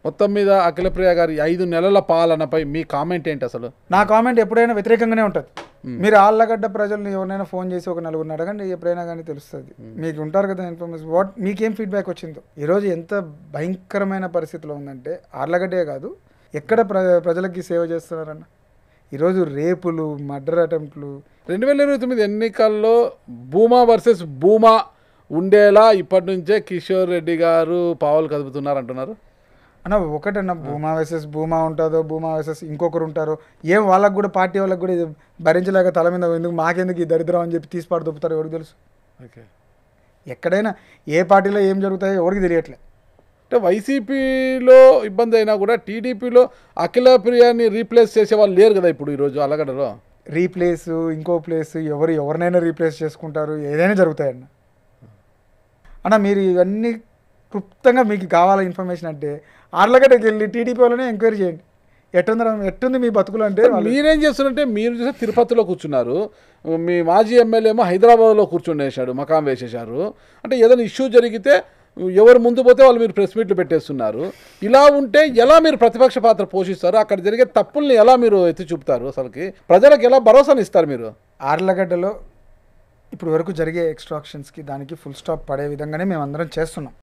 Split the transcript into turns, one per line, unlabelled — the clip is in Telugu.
మొత్తం మీద అఖిలప్రియ గారి 5 నెలల పాలనపై మీ కామెంట్ ఏంటి అసలు?
నా కామెంట్ ఎప్పుడైనా వ్యతిరేకంగానే ఉంటుంది. మీరు ఆళ్ళగడ్డ ప్రజల్ని ఎవరైనా ఫోన్ చేసి ఒక నలుగురిని అడగండి, ఎప్పుడైనా కానీ తెలుస్తుంది. మీకు ఉంటారు కదా ఇన్ఫర్మేషన్, మీకేం ఫీడ్బ్యాక్ వచ్చిందో. ఈరోజు ఎంత భయంకరమైన పరిస్థితిలో ఉందంటే ఆళ్ళగడ్డే కాదు, ఎక్కడ ప్రజలకి సేవ చేస్తున్నారన్న. ఈరోజు రేపులు, మర్డర్ అటెంప్ట్లు.
2029 ఎన్నికల్లో భూమా వర్సెస్ భూమా ఉండేలా ఇప్పటి నుంచే కిషోర్ రెడ్డి గారు పావులు కదుపుతున్నారు అంటున్నారు.
అన్న ఒకటన్నా, భూమా వర్సెస్ భూమా ఉంటుందో, భూమా వర్సెస్ ఇంకొకరు ఉంటారో, ఏం వాళ్ళకు కూడా పార్టీ వాళ్ళకి కూడా ఇది భరించలేక తల మీద ఎందుకు మాకెందుకు ఈ దరిద్రం అని చెప్పి తీసి పాటు దొప్పుతారు, ఎవరికి తెలుసు.
ఓకే,
ఎక్కడైనా ఏ పార్టీలో ఏం జరుగుతాయో ఎవరికి తెలియట్లే.
అంటే వైసీపీలో ఇబ్బంది అయినా కూడా టీడీపీలో అఖిలప్రియని రీప్లేస్ చేసే వాళ్ళు లేరు కదా ఇప్పుడు ఈరోజు అలగడలో.
రీప్లేస్, ఇంకో ప్లేస్, ఎవరినైనా రీప్లేస్ చేసుకుంటారు, ఏదైనా జరుగుతాయన్న. అన్న మీరు ఇవన్నీ క్లుప్తంగా మీకు కావాల ఇన్ఫర్మేషన్ అంటే ఆర్లగడ్డకి వెళ్ళి టీడీపీ వాళ్ళనే ఎంక్వైరీ చేయండి, ఎట్టుంది మీ బతుకులు అంటే.
మీరేం చేస్తున్నారంటే, మీరు చూస్తే తిరుపతిలో కూర్చున్నారు, మీ మాజీ ఎమ్మెల్యే ఏమో హైదరాబాద్లో కూర్చుండేశాడు, మకాం వేసేశారు. అంటే ఏదైనా ఇష్యూ జరిగితే ఎవరు ముందు పోతే వాళ్ళు మీరు ప్రెస్ మీట్లు పెట్టేస్తున్నారు. ఇలా ఉంటే ఎలా మీరు ప్రతిపక్ష పాత్ర పోషిస్తారు? అక్కడ జరిగే తప్పుల్ని ఎలా మీరు ఎత్తి చూపుతారు? అసలుకి ప్రజలకు ఎలా భరోసాని ఇస్తారు మీరు?
ఆర్లగడ్డలో ఇప్పుడు వరకు జరిగే ఎక్స్ట్రాక్షన్స్కి దానికి ఫుల్ స్టాప్ పడే విధంగానే మేము అందరం చేస్తున్నాం.